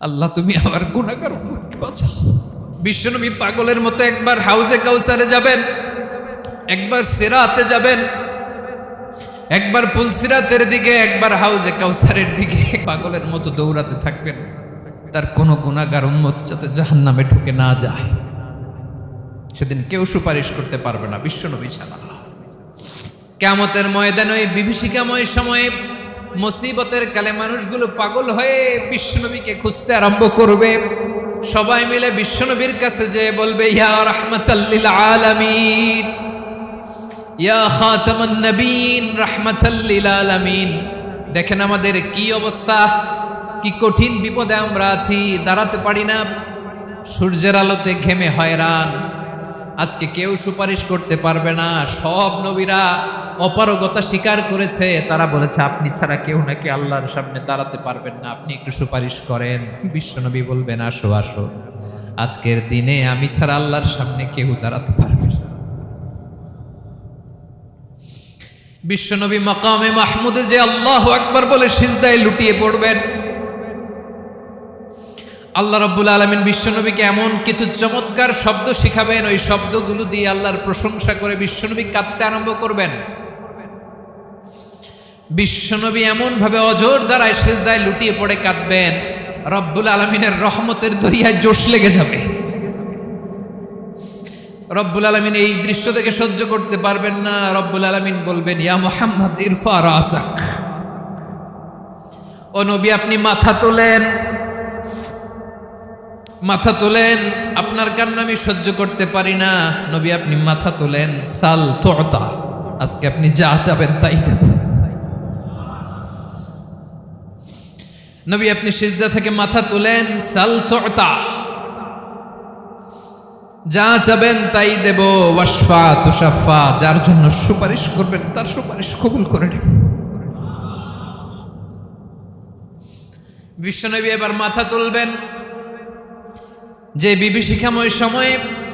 আল্লাহ তুমি আমার গুনাহগার উম্মতকে বাঁচাও। বিশ্বনবী পাগলের মতো একবার হাউজে কাউসারে যাবেন, একবার সিরাতে যাবেন, একবার পুলসিরাতের দিকে, একবার হাউজে কাউসারের দিকে পাগলের মতো দৌড়াতে থাকবেন, তার কোনো গুনাহগার উম্মত যাতে জাহান্নামে ঢুকে না যায়। সেদিন কেউ সুপারিশ করতে পারবে না বিশ্বনবী ছাড়া। কিয়ামতের ময়দানে ওই বিভীষিকাময় সময়ে মুসিবতের কালে মানুষগুলো পাগল হয়ে বিশ্বনবীকে খুঁজতে আরম্ভ করবে। সবাই মিলে বিশ্বনবীর কাছে যেয়ে বলবে, ইয়া রাহমাতাল লিল আলামিন, ইয়া খাতামান নবীন, রাহমাতাল লিল আলামিন। দেখেন আমাদের কি অবস্থা, কি কঠিন বিপদে আমরা আছি, দাঁড়াতে পারি না, সূর্যের আলোতে ঘেমে হয়রান। আজকে কেউ সুপারিশ করতে পারবে না। সব নবীরা অপারগতা স্বীকার করেছে, তারা বলেছে আপনি ছাড়া কেউ নাকি আল্লাহর সামনে দাঁড়াতে পারবেন না, আপনি একটু সুপারিশ করেন। বিশ্বনবী বলবেন, আসো আসো, আজকের দিনে আমি ছাড়া আল্লাহর সামনে কেউ দাঁড়াতে পারবে না। বিশ্বনবী মাকামে মাহমুদে যে আল্লাহু আকবার বলে সিজদায় লুটিয়ে পড়বেন, আল্লাহ রাব্বুল আলামিন বিশ্বনবীকে এমন কিছু চমৎকার শব্দ শিখাবেন, ওই শব্দগুলো দিয়ে আল্লাহর প্রশংসা করে বিশ্বনবী কাঁদতে আরম্ভ করবেন। বিশ্বনবী এমন ভাবে অজর দ্বারায় সিজদায় লুটিয়ে পড়ে কাঁদবেন, রব্বুল আলামিনের রহমতের দরিয়ায় জোশ লেগে যাবে। রব্বুল আলামিন এই দৃশ্য থেকে সহ্য করতে পারবেন না। রব্বুল আলামিন বলবেন, ইয়া মুহাম্মদ ইরফা রাসাক, ও নবী আপনি মাথা তোলেন, মাথা তোলেন, আপনার কান্না আমি সহ্য করতে পারি না। নবী আপনি মাথা তোলেন, সাল তুতা, আজকে আপনি যা চাবেন তাই দেব। নবী আপনি সিজদা থেকে মাথা তুলেন, সাল তুতা, যা চাবেন তাই দেব। ওয়াশফা তুশাফা, যার জন্য সুপারিশ করবেন তার সুপারিশ কবুল করে নেব। বিশ্বনবী এবার মাথা তুলবেন। যে বিভীষিকাময় সময়ে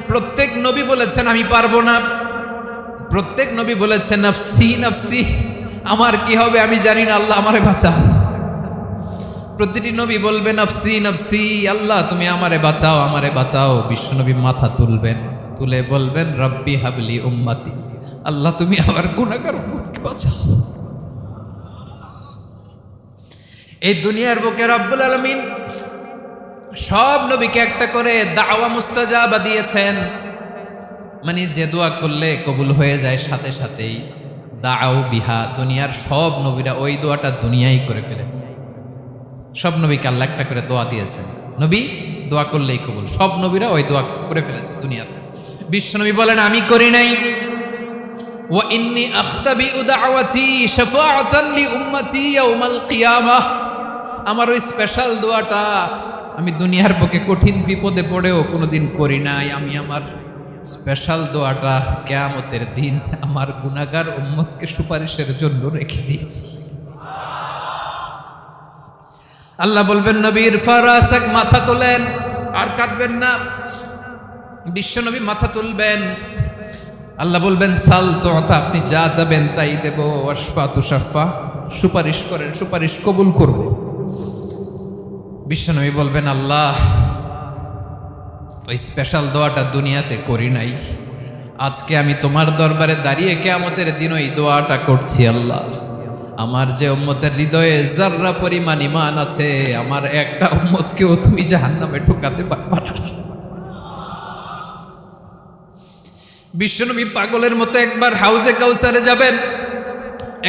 প্রত্যেক নবী বলেছেন আমি পারবো না, প্রত্যেক নবী বলেছেন নফসি নফসি, আমার কি হবে আমি জানি না, আল্লাহ আমারে বাঁচাও। প্রতিটি নবী বলবে নফসি নফসি, আল্লাহ তুমি আমারে বাঁচাও, আমারে বাঁচাও। বিশ্বনবী মাথা তুলবেন, তুলে বলবেন রব্বি হাবলি উম্মতি, আল্লাহ তুমি আমার গুনাহগার উম্মতকে বাঁচাও। এই দুনিয়ার বুকে রব্বুল আলামিন সব নবীকে একটা করে দাওয়া মুস্তাজাবা দিয়েছেন, মানে যে দোয়া করলে কবুল হয়ে যায় সাথে সাথেই। দাও বিহা, দুনিয়ার সব নবীরা ওই দোয়াটা দুনিয়ায় করে ফেলেছে। সব নবীকে আল্লাহ একটা করে দোয়া দিয়েছেন, নবী দোয়া করলেই কবুল। সব নবীরা ওই দোয়া করে ফেলেছে দুনিয়াতে। বিশ্বনবী বলেন আমি করি নাই। ওয়া ইন্নী আখতাবিউ দাওয়াতি শাফাআতান লি উম্মতি ইয়াউমাল কিয়ামাহ, আমার ওই স্পেশাল দোয়াটা আমি দুনিয়ার বুকে কঠিন বিপদে পড়েও কোনোদিন করি নাই। আমি আমার স্পেশাল দোয়াটা কিয়ামতের দিন আমার গুনাহগার উম্মতকে সুপারিশের জন্য রেখে দিয়েছি। আল্লাহ বলবেন নবী ইরফা রাসাক, মাথা তোলেন, আর কাটবেন না। বিশ্বনবী মাথা তুলবেন, আল্লাহ বলবেন সাল তুতা, আপনি যা চাবেন তাই দেব। ওয়াশফা তুশাফা, সুপারিশ করেন, সুপারিশ কবুল করব। বিশ্বনবী বলবেন আল্লাহ ওই স্পেশাল দোয়াটা দুনিয়াতে করি নাই, আজকে আমি তোমার দরবারে দাঁড়িয়ে কিয়ামতের দিন ওই দোয়াটা করছি। আল্লাহ আমার যে উম্মতের হৃদয়ে যাররা পরিমাণ ঈমান আছে, আমার একটা উম্মতকেও তুমি জাহান্নামে ঢুকাতে পারবা না। বিশ্বনবী পাগলের মতো একবার হাউজে কাউসারে যাবেন,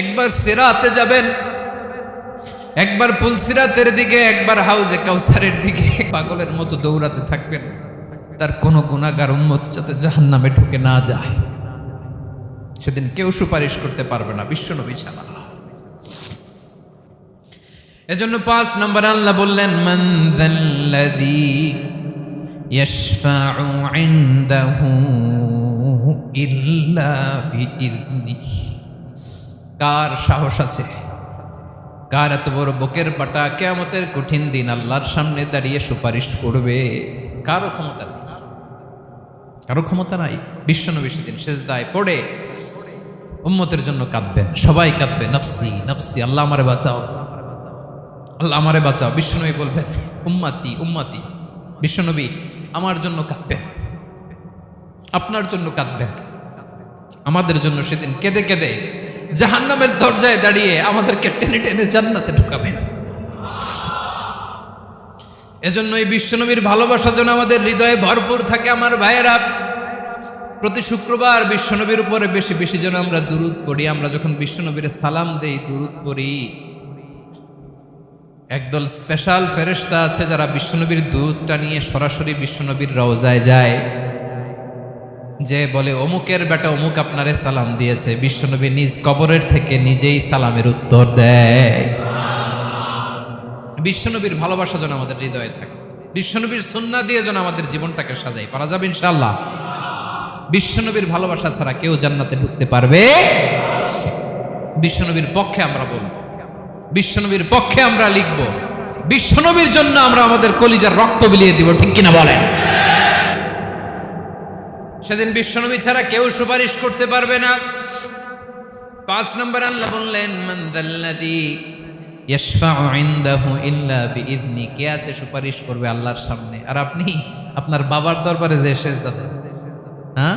একবার সিরাতে যাবেন, একবার পুলসিরাতের দিকে, একবার হাউজে কাউসারের দিকে পাগলের মতো দৌড়াতে থাকবেন, তার কোনো গুনাহগার উম্মত যাতে জাহান্নামে ঢুকে না যায়। সেদিন কেউ সুপারিশ করতে পারবে না বিশ্বনবী ছাড়া। এজন্য 5 নম্বর আল্লাহ বললেন মান যাল্লাযী ইয়াশফাউ ইনদাহু ইল্লা বিইযনিহি, কার সাহস আছে, কার এত বড় বুকের পাটা কিয়ামতের কঠিন দিন আল্লাহর সামনে দাঁড়িয়ে সুপারিশ করবে? কারো ক্ষমতা নেই, কারো ক্ষমতা নাই। বিশ্বনবী সেদিন সিজদায় পড়ে উম্মতের জন্য কাঁদবেন, সবাই কাঁদবে নফসি নফসি, আল্লাহ আমারে বাঁচাও, আল্লাহ আমারে বাঁচাও। বিশ্বনবী বলবেন উম্মতি উম্মতি, বিশ্বনবী আমার জন্য কাঁদবেন, আপনার জন্য কাঁদবেন, আমাদের জন্য সেদিন কেঁদে কেঁদে জাহান্নামের দরজায় দাঁড়িয়ে আমাদেরকে টেনে টেনে জান্নাতে ঢুকাবেন। এজন্য এই বিশ্বনবীর ভালোবাসা যেন আমাদের হৃদয়ে ভরপুর থাকে। আমার ভাইয়েরা, প্রতি শুক্রবার বিশ্বনবীর উপরে বেশি বেশি যেন আমরা দুরূদ পড়ি। আমরা যখন বিশ্বনবীর সালাম দেই, দুরূদ পড়ি, একদল স্পেশাল ফেরেশতা আছে যারা বিশ্বনবীর দুরূদটা নিয়ে সরাসরি বিশ্বনবীর রওজায় যায়, যে বলে অমুকের বেটা অমুক আপনারে সালাম দিয়েছে। বিশ্বনবী নিজ কবরের থেকে নিজেই সালামের উত্তর দেয়। বিশ্বনবীর ভালোবাসা যেন আমাদের হৃদয়ে থাকে, বিশ্বনবীর সুন্নাহ দিয়ে যেন আমাদের জীবনটাকে সাজাই। পারা যাবে ইনশাআল্লাহ। বিশ্বনবীর ভালোবাসা ছাড়া কেউ জান্নাতে ঢুকতে পারবে? বিশ্বনবীর পক্ষে আমরা বলব, বিশ্বনবীর পক্ষে আমরা লিখব, বিশ্বনবীর জন্য আমরা আমাদের কলিজার রক্ত বিলিয়ে দিব, ঠিক কিনা বলেন? সেদিন বিশ্বনবী ছাড়া কেউ সুপারিশ করতে পারবে না। 5 নম্বর আল্লাহ বললেন, মান যাল্লাযী ইয়াশফাউ ইনদাহু ইল্লা বিইذনি, কে আছে সুপারিশ করবে আল্লাহর সামনে? আর আপনি আপনার বাবার দরবারে যে সেজদা দেন, হ্যাঁ,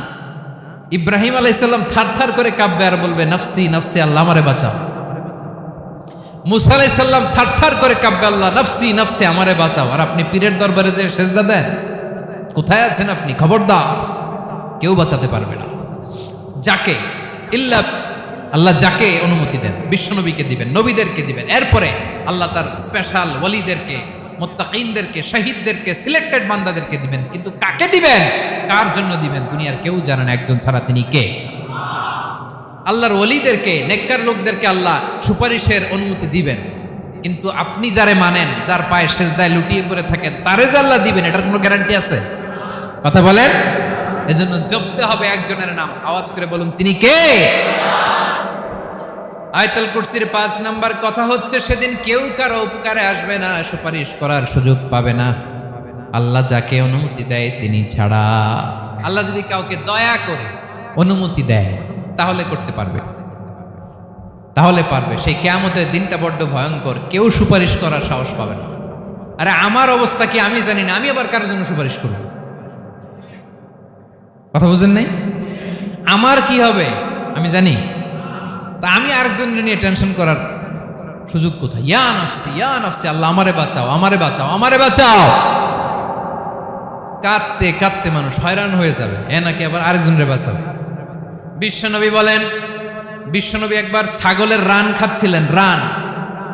ইব্রাহিম আলাইহিস সালাম থারথার করে কাঁপবে আর বলবে নাফসি নাফসি, আল্লাহ আমারে বাঁচাও। মুসা আলাইহিস সালাম থারথার করে কাঁপবে, আল্লাহ নাফসি নাফসি, আমারে বাঁচাও। আর আপনি পীরের দরবারে যে সেজদা দেন, কোথায় আছেন আপনি? খবরদার, কেউ বাঁচাতে পারবে না। যাকে ইল্লা আল্লাহ যাকে অনুমতি দেন, বিশ্বনবীকে দিবেন, নবীদেরকে দিবেন, এরপরে আল্লাহ তার স্পেশাল ওয়ালিদেরকে, মুত্তাকিনদেরকে, শহীদদেরকে, সিলেক্টেড বান্দাদেরকে দিবেন। কিন্তু কাকে দিবেন, কার জন্য দিবেন, দুনিয়ার কেউ জানে না একজন ছাড়া, তিনি কে? আল্লাহর ওয়ালিদেরকে, নেককার লোকদেরকে আল্লাহ সুপারিশের অনুমতি দিবেন। কিন্তু আপনি যারে মানেন, যার পায়ে সেজদায় লুটিয়ে পড়ে থাকেন, তারে যে আল্লাহ দিবেন, এটার কোনো গ্যারান্টি আছে? কথা বলেন। এজন্য জপতে হবে একজনের নাম, আওয়াজ করে বলুন, তিনি কে? আয়াতুল কুরসির 5 নাম্বার কথা হচ্ছে, সেদিন কেউ কারো উপকারে আসবে না, সুপারিশ করার সুযোগ পাবে না, আল্লাহ যাকে অনুমতি দেয় তিনি ছাড়া। আল্লাহ যদি কাউকে দয়া করে অনুমতি দেয় তাহলে করতে পারবে, তাহলে পারবে। সেই কিয়ামতের দিনটা বড্ড ভয়ঙ্কর, কেউ সুপারিশ করার সাহস পাবে না। আরে আমার অবস্থা কি আমি জানি না, আমি আবার কারোর জন্য সুপারিশ করব? কথা বুঝেন নাই? আমার কি হবে আমি জানি, তা আমি আরেকজনের নিয়ে টেনশন করার সুযোগ কোথায়? ইয়া নাফসি ইয়া নাফসি, আল্লাহ আমারে বাঁচাও, আমারে বাঁচাও, আমারে বাঁচাও। কাঁদতে কাঁদতে মানুষ হয়রান হয়ে যাবে, এ নাকি আবার আরেকজনের বাঁচাবে। বিশ্বনবী বলেন, বিশ্বনবী একবার ছাগলের রান খাচ্ছিলেন, রান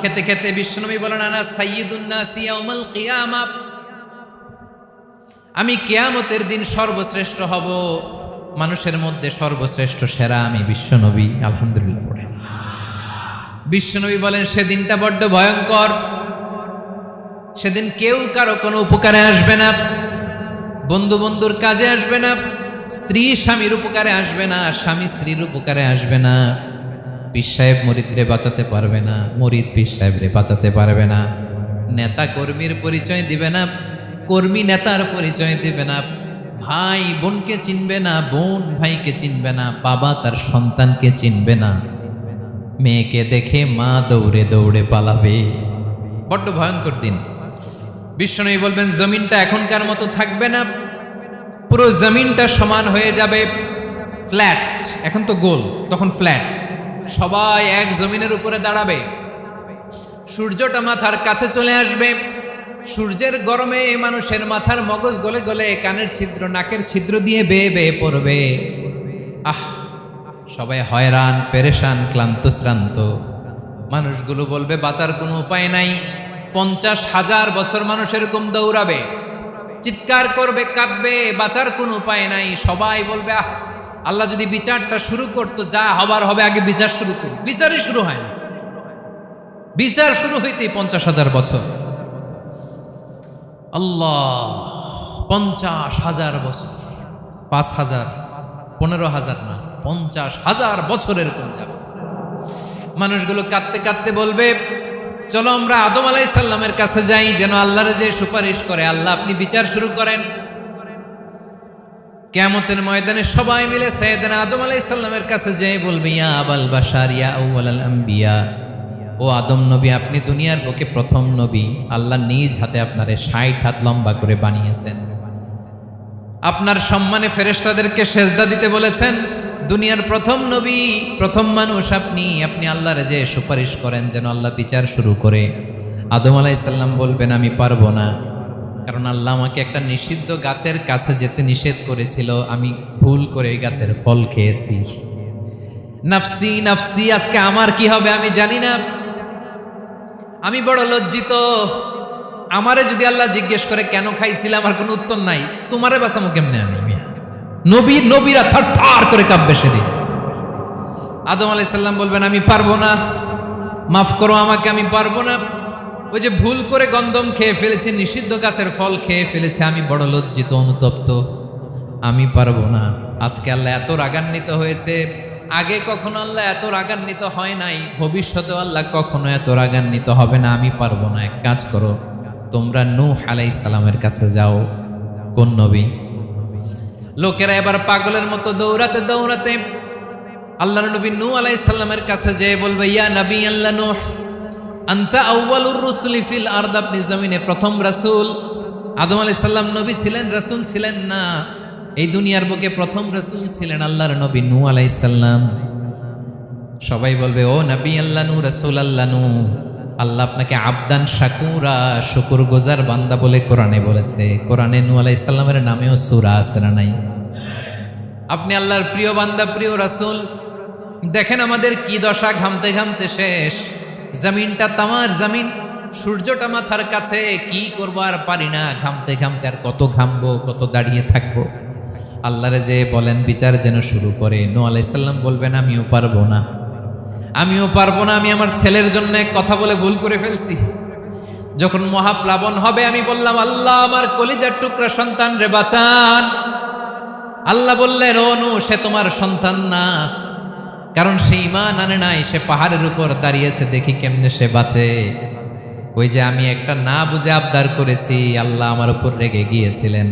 খেতে খেতে বিশ্বনবী বলেন, আনা সাইয়্যিদুন নাসি ইয়াউমাল কিয়ামাহ, আমি কিয়ামতের দিন সর্বশ্রেষ্ঠ হব, মানুষের মধ্যে সর্বশ্রেষ্ঠ সেরা আমি বিশ্বনবী। আলহামদুলিল্লাহ পড়েন। বিশ্বনবী বলেন, সেদিনটা বড্ড ভয়ঙ্কর, সেদিন কেউ কারো কোনো উপকারে আসবে না, বন্ধু বন্ধুর কাজে আসবে না, স্ত্রী স্বামীর উপকারে আসবে না, স্বামী স্ত্রীর উপকারে আসবে না, পীর সাহেব মুরিদরে বাঁচাতে পারবে না, মুরিদ পীর সাহেবরে বাঁচাতে পারবে না, নেতা কর্মীর পরিচয় দিবে না, কর্মী নেতার পরিচয় দিবে না, ভাই বোনকে চিনবে না, বোন ভাইকে চিনবে না, বাবা তার সন্তানকে চিনবে না, মেয়েকে দেখে মা দৌড়ে দৌড়ে পালাবে। বড্ড ভয়ঙ্কর দিন। বিশ্বনবী বলবেন, জমিনটা এখনকার মতো থাকবে না, পুরো জমিনটা সমান হয়ে যাবে, ফ্ল্যাট। এখন তো গোল, তখন ফ্ল্যাট। সবাই এক জমিনের উপরে দাঁড়াবে, সূর্যটা মাথার কাছে চলে আসবে, সূর্যের গরমে মানুষের মাথার মগজ গলে গলে কানের ছিদ্র, নাকের ছিদ্র দিয়ে বেয়ে বেয়ে পড়বে। আহ, সবাই হয়রান, পেরেশান, ক্লান্ত শ্রান্ত। মানুষগুলো বলবে বাঁচার কোনো উপায় নাই। 50,000 বছর মানুষ এরকম দৌড়াবে, চিৎকার করবে, কাঁদবে, বাঁচার কোনো উপায় নাই। সবাই বলবে, আহ, আল্লাহ যদি বিচারটা শুরু করতো, যা হবার হবে, আগে বিচার শুরু করুন। বিচারই শুরু হয় না, বিচার শুরু হইতেই 50,000 বছর। আল্লাহ, 50,000 বছর, 5,000, 15,000 না, 50,000 বছর এরকম যাবে। মানুষগুলো কাঁদতে কাঁদতে বলবে, চলো আমরা আদম আলাইহিস সালামের কাছে যাই, যেন আল্লাহর যে সুপারিশ করে, আল্লাহ আপনি বিচার শুরু করেন। কিয়ামতের ময়দানে সবাই মিলে সাইয়েদনা আদম আলাইহিস সালামের কাছে যেয়ে বলবে, ইয়া আবাল বাশার, ইয়া আউয়ালাল আম্বিয়া, ও আদম নবী, আপনি দুনিয়ার বুকে প্রথম নবী। আল্লাহ নিজ হাতে আপনারে 60 হাত লম্বা করে বানিয়েছেন। আপনার সম্মানে ফেরেশতাদেরকে সেজদা দিতে বলেছেন। দুনিয়ার প্রথম নবী, প্রথম মানুষ আপনি। আপনি আল্লাহর যে সুপারিশ করেন যেন আল্লাহ বিচার শুরু করে। আদম আলাইহিস সালাম বলবেন আমি পারবো না, কারণ আল্লাহ আমাকে একটা নিষিদ্ধ গাছের কাছে যেতে নিষেধ করেছিল, আমি ভুল করে এই গাছের ফল খেয়েছি। নাফসি নাফসি, আজকে আমার কি হবে আমি জানি না, আমি বড় লজ্জিত। আমারে যদি আল্লাহ জিজ্ঞেস করে কেন খাইছিলাম, আমার কোনো উত্তর নাই। তোমারে বাঁচামো কেমনে আমি? নবীরা থার থার করে কাঁপবে সেদিন। আদম আলাইহিস সালাম বলবেন আমি পারবো না, মাফ করো আমাকে, আমি পারবো না। ওই যে ভুল করে গন্ধম খেয়ে ফেলেছি, নিষিদ্ধ গাছের ফল খেয়ে ফেলেছে, আমি বড় লজ্জিত, অনুতপ্ত, আমি পারবো না। আজকে আল্লাহ এত রাগান্বিত হয়েছে, আগে কখনো আল্লাহ এত রাগান্বিত হয় নাই, ভবিষ্যতেও আল্লাহ কখনো এত রাগান্বিত হবে না। আমি পারবো না। এক কাজ করো, তোমরা নূহ আলাইহিস সালামের কাছে যাও। কোন নবী? লোকেরা এবার পাগলের মতো দৌড়াতে দৌড়াতে আল্লাহর নবী নূহ আলাইহিস সালামের কাছে যেয়ে বলবে ইয়া নবী আল্লাহ নূহ, আনতা আউয়ালুর রুসুলি ফিল আরদ, আপনি জমিনে প্রথম রাসূল। আদম আলাইহিস সালাম নবী ছিলেন, রাসূল ছিলেন না। এই দুনিয়ার বুকে প্রথম রাসূল ছিলেন আল্লাহর নবী নূহ আলাইহিস সালাম। সবাই বলবে ও নবী আল্লাহ নূহ, রাসূল আল্লাহ নূহ, আল্লাহ আপনাকে আবদান শাকুরা, শুকর গুজার বান্দা বলে কোরআনে বলেছে। কোরআনে নূহ আলাইহিস সালামের নামেও সূরা আছে না নাই? আপনি আল্লাহর প্রিয় বান্দা, প্রিয় রাসূল। দেখেন আমাদের কি দশা, ঘামতে ঘামতে শেষ। জমিনটা তামার জমিন, সূর্যটা মাথার কাছে, কি করবো আর পারি না, ঘামতে ঘামতে আর কত ঘামবো, কত দাঁড়িয়ে থাকবো। আল্লাহরে যে বলেন বিচার যেন শুরু করে। নূহ আলাইহিস সালাম বলবেন আমিও পারবো না, আমিও পারবো না। আমি আমার ছেলের জন্য এক কথা বলে ভুল করে ফেলছি। যখন মহাপ্লাবন হবে আমি বললাম আল্লাহ আমার কলিজার টুকরা সন্তান রে বাঁচান। আল্লাহ বললেন ও নূহ, সে তোমার সন্তান না, কারণ সে ঈমান আনে নাই, সে পাহাড়ের উপর দাঁড়িয়েছে, দেখি কেমনে সে বাঁচে। ওই যে আমি একটা না বুঝে আবদার করেছি, আল্লাহ আমার উপর রেগে গিয়েছিলেন।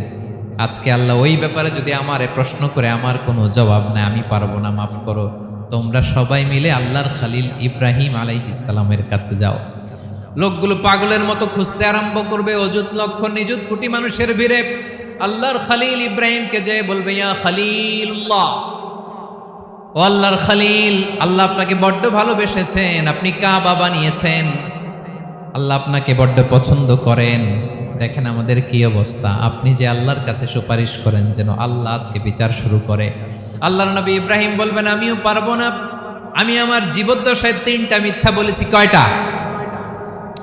আজকে আল্লাহ ওই ব্যাপারে যদি আমারে প্রশ্ন করে, আমার কোনো জবাব নাই, আমি পারবো না, মাফ করো। তোমরা সবাই মিলে আল্লাহর খালিল ইব্রাহিম আলাইহিস সালামের কাছে যাও। লোকগুলো পাগলের মতো খুঁজতে আরম্ভ করবে, অযুত লক্ষ নিযুত কোটি মানুষের ভিড়ে আল্লাহর খালিল ইব্রাহিমকে যে বলবে ইয়া খালিলুল্লাহ, ও আল্লাহর খালিল, আল্লাহ আপনাকে বড্ড ভালোবেসেছেন, আপনি কাবা বানিয়েছেন, আল্লাহ আপনাকে বড্ড পছন্দ করেন। দেখেন আমাদের কি অবস্থা। আপনি যে আল্লাহর কাছে সুপারিশ করেন যেন আল্লাহ আজকে বিচার শুরু করে। আল্লাহর নবী ইব্রাহিম বলবেন আমিও পারবো না, আমি আমার জীবদ্দশায় 3টা মিথ্যা বলেছি। কয়টা?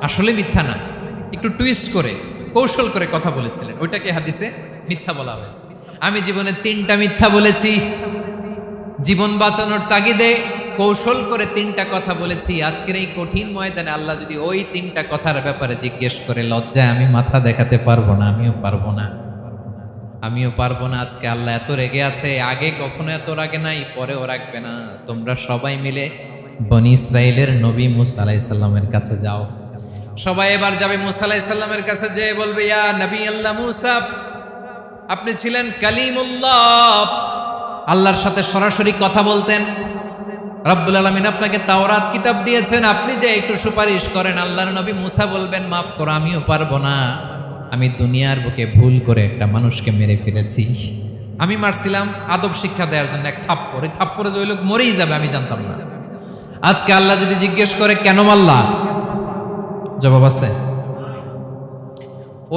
আসলে মিথ্যা না, একটু টুইস্ট করে কৌশল করে কথা বলেছিলেন, ওইটাকে হাদিসে মিথ্যা বলা হয়েছে। আমি জীবনে 3টা মিথ্যা বলেছি, জীবন বাঁচানোর তাগিদে কৌশল করে 3টা কথা বলেছি। আজকের এই কঠিন ময়দানে আল্লাহ যদি ওই 3টা কথার ব্যাপারে জিজ্ঞেস করে, লজ্জায় আমি মাথা দেখাতে পারবো না, আমিও পারবো না, আমিও পারবো না। আজকে আল্লাহ এত রেগে আছে, আগে কখনো এত রাগে নাই, পরেও রাখবে না। তোমরা সবাই মিলে বনি ইসরাইলের নবী মূসা আলাইহিস সালামের কাছে যাও। সবাই এবার যাবে মূসা আলাইহিস সালামের কাছে, যেয়ে বলবে ইয়া নবী আল্লাহ মূসা, আপনি ছিলেন কালিমুল্লাহ, আল্লাহর সাথে সরাসরি কথা বলতেন। রব্বুল আলামিন আপনাকে তাওরাত কিতাব দিয়েছেন, আপনি যে একটু সুপারিশ করেন। আল্লাহর নবী মূসা বলবেন মাফ করো, আমিও পারবো না, আমি দুনিয়ার বুকে ভুল করে একটা মানুষকে মেরে ফেলেছি। আমি মারছিলাম আদব শিক্ষা দেওয়ার জন্য এক থাপ্পড়, এই থাপ্পড়ে যে ওই লোক মরেই যাবে আমি জানতাম না। আজকে আল্লাহ যদি জিজ্ঞেস করে কেন মারলা, জবাব আছে?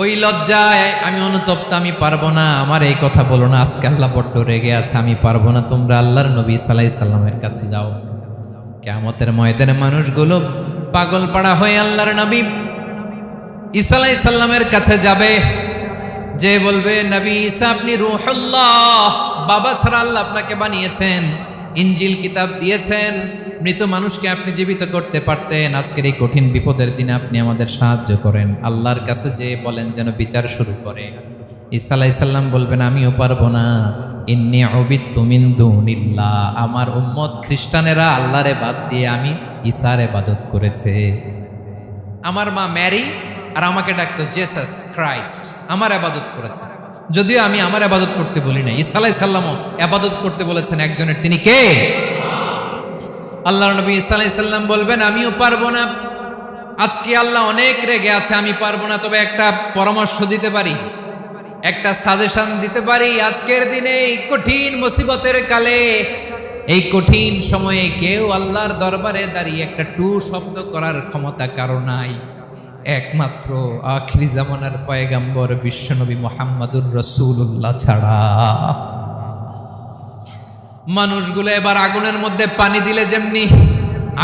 ওই লজ্জায় আমি অনুতপ্ত, আমি পারবো না, আমার এই কথা বলো না। আজকে আল্লাহ বড্ড রেগে আছে, আমি পারবো না। তোমরা আল্লাহর নবী ঈসা আলাইহিস সালামের কাছে যাও। কিয়ামতের ময়দানে মানুষগুলো পাগল পাড়া হয়ে আল্লাহর নবী ঈসা আলাইহিস সালামের কাছে যাবে, যে বলবে নবী ঈসা আপনি রূহুল্লাহ, বাবা ছাড়া আল্লাহ আপনাকে বানিয়েছেন, ইনজিল কিতাব দিয়েছেন, মৃত মানুষকে আপনি জীবিত করতে পারতেন। আজকের এই কঠিন বিপদের দিনে আপনি আমাদের সাহায্য করেন। আল্লাহর কাছে যে বলেন যেন বিচার শুরু করে। ঈসা আলাইহিস সালাম বলবেন আমিও পারবো না, ইন্নী উবিদতু মিন দুনিল্লাহ, আমার উম্মত খ্রিস্টানেরা আল্লাহরে বাদ দিয়ে আমি ঈসার ইবাদত করেছে। আমার মা ম্যারি আর আমাকে ডাকতো জেসাস ক্রাইস্ট, আমার ইবাদত করেছে। যদিও আমি আমার ইবাদত করতে বলি না, ঈসা আলাইহিস সালামও ইবাদত করতে বলেছেন একজনের, তিনি কে? আল্লাহ নবী সাল্লাল্লাহু আলাইহি সাল্লাম বলবেন আমিও পারবো না, আজকে আল্লাহ অনেক রেগে আছে, আমি পারবো না, তবে একটা পরামর্শ দিতে পারি, একটা সাজেশন দিতে পারি। আজকের দিনে এই কঠিন মুসিবতের কালে, এই কঠিন সময়ে কেউ আল্লাহর দরবারে দাঁড়িয়ে একটা টু শব্দ করার ক্ষমতা কারো নাই, একমাত্র আখিরি জামানার পয়গাম্বর বিশ্বনবী মুহাম্মদুর রাসূলুল্লাহ ছাড়া। মানুষগুলো এবার আগুনের মধ্যে পানি দিলে যেমনি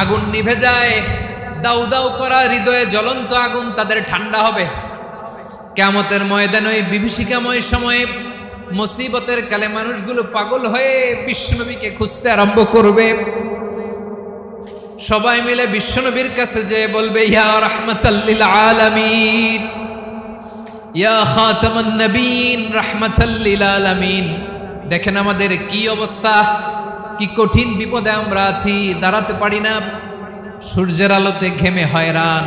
আগুন নিভে যায়, দাউ দাউ করা হৃদয়ে জ্বলন্ত আগুন তাদের ঠান্ডা হবে। কিয়ামতের ময়দানে ওই বিভীষিকাময় সময়ে মুসিবতের কালে মানুষগুলো পাগল হয়ে বিশ্বনবীকে খুঁজতে আরম্ভ করবে। সবাই মিলে বিশ্বনবীর কাছে যেয়ে বলবে ইয়া রাহমাতাল লিল আলামিন, ইয়া খাতামান নবীন, রাহমাতাল লিল আলামিন। দেখেন আমাদের কি অবস্থা, কি কঠিন বিপদে আমরা আছি, দাঁড়াতে পারি না, সূর্যের আলোতে ঘেমে হয়রান।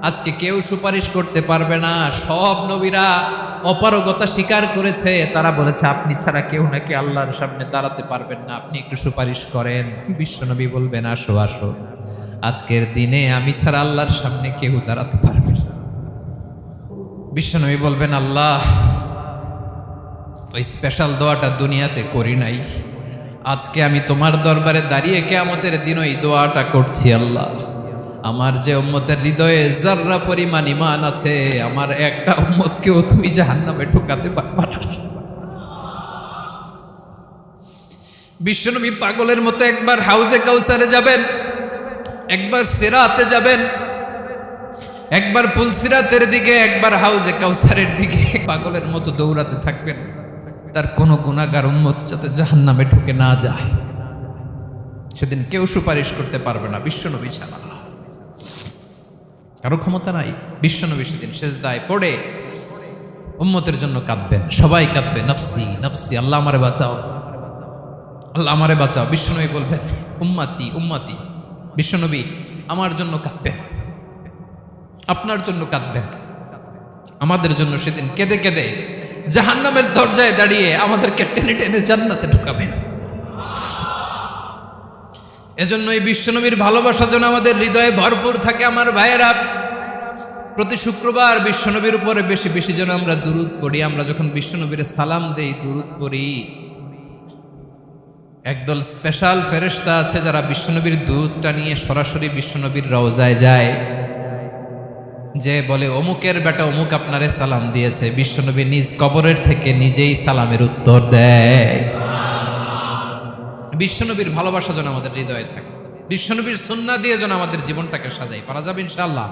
আজকে কেউ সুপারিশ করতে পারবে না। সব নবীরা অপারগতা স্বীকার করেছে, তারা বলেছে আপনি ছাড়া কেউ নাকি আল্লাহর সামনে দাঁড়াতে পারবেন না, আপনি একটু সুপারিশ করেন। বিশ্বনবী বলবেন আসো আসো, আজকের দিনে আমি ছাড়া আল্লাহর সামনে কেউ দাঁড়াতে পারবে না। বিশ্বনবী বলবেন আল্লাহ, ওই স্পেশাল দোয়াটা দুনিয়াতে করি নাই, আজকে আমি তোমার দরবারে দাঁড়িয়ে কিয়ামতের দিন ওই দোয়াটা করছি। আল্লাহ, আমার যে উম্মতের হৃদয়ে যাররা পরিমাণ ঈমান আছে, আমার একটা উম্মতকেও তুমি জাহান্নামে ঢোকাতে পারবা না। বিশ্বনবী পাগলের মতো একবার হাউজে কাউসারে যাবেন, একবার সিরাতে যাবেন, একবার পুলসিরাতের দিকে, একবার হাউজে কাউসারের দিকে পাগলের মতো দৌড়াতে থাকবেন। তার কোনো গুনাহগার উম্মত যাতে জাহান্নামে ঢুকে না যায়। সেদিন কেউ সুপারিশ করতে পারবে না বিশ্বনবী ছাড়া, কারো ক্ষমতা নাই। বিশ্বনবী সেদিন সেজদায় পড়ে উম্মতের জন্য কাঁদবেন, সবাই কাঁদবে নফসি নফসি, আল্লাহ আমারে বাঁচাও, আল্লাহ আমারে বাঁচাও। বিশ্বনবী বলবেন উম্মতি উম্মতি। বিশ্বনবী আমার জন্য কাঁদবেন, আপনার জন্য কাঁদবেন, আমাদের জন্য সেদিন কেঁদে কেঁদে জাহান্নামের দরজায় দাঁড়িয়ে আমাদেরকে টেনে টেনে জান্নাতে ঢুকাবেন। এজন্য এই বিশ্বনবীর ভালোবাসা যেন আমাদের হৃদয়ে ভরপুর থাকে। আমার ভাইয়েরা, প্রতি শুক্রবার বিশ্বনবীর উপরে বেশি বেশি যেন আমরা দুরূদ পড়ি। আমরা যখন বিশ্বনবীর সালাম দেই, দুরূদ পড়ি, একদল স্পেশাল ফেরেশতা আছে যারা বিশ্বনবীর দুরূদটা নিয়ে সরাসরি বিশ্বনবীর রওজায় যায়, যে বলে অমুকের বেটা অমুক আপনারে সালাম দিয়েছে। বিশ্বনবী নিজ কবরের থেকে নিজেই সালামের উত্তর দেয়। বিশ্বনবীর ভালোবাসা যেন আমাদের হৃদয়ে থাকে, বিশ্বনবীর সুন্নাহ দিয়ে যেন আমাদের জীবনটাকে সাজাই। পারা যাবে ইনশাআল্লাহ।